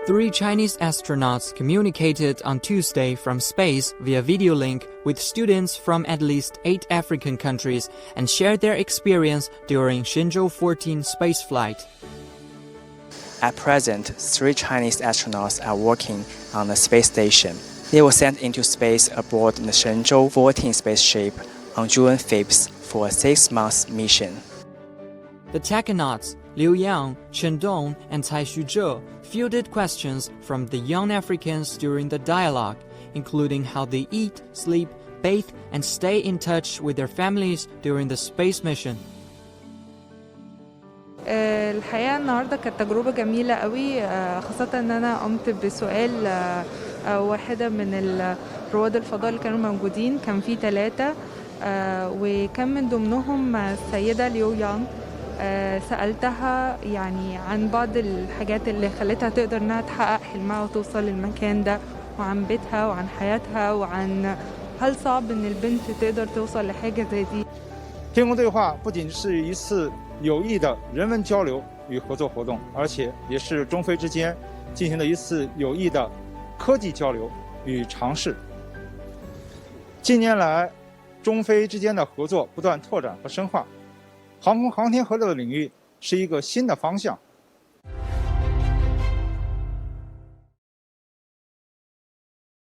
3 Chinese astronauts communicated on Tuesday from space via video link with students from at least 8 African countries and shared their experience during Shenzhou 14 spaceflight. At present, 3 Chinese astronauts are working on the space station. They were sent into space aboard the Shenzhou 14 spaceship on June 5th for a 6-month mission. The technonauts Liu Yang, Chen Dong, and Cai Xuzhe fielded questions from the young Africans during the dialogue, including how they eat, sleep, bathe, and stay in touch with their families during the space mission. الحقيقة النهاردة كانت تجربة جميلة قوي، خاصة ان انا قمت بسؤال واحدة من رواد الفضاء اللي كانوا موجودين. كان في 3 وكان من ضمنهم السيدة ليو يانغ. سألتها يعني عن بعض الحاجات اللي خلتها تقدر انها تحقق حلمها وتوصل للمكان ده، وعن بيتها وعن حياتها، وعن هل صعب ان البنت تقدر توصل لحاجة زي دي. 天宫对话不仅是一次有益的人文交流与合作活动，而且也是中非之间进行的一次有益的科技交流与尝试。近年来，中非之间的合作不断拓展和深化，航空航天合作的领域是一个新的方向。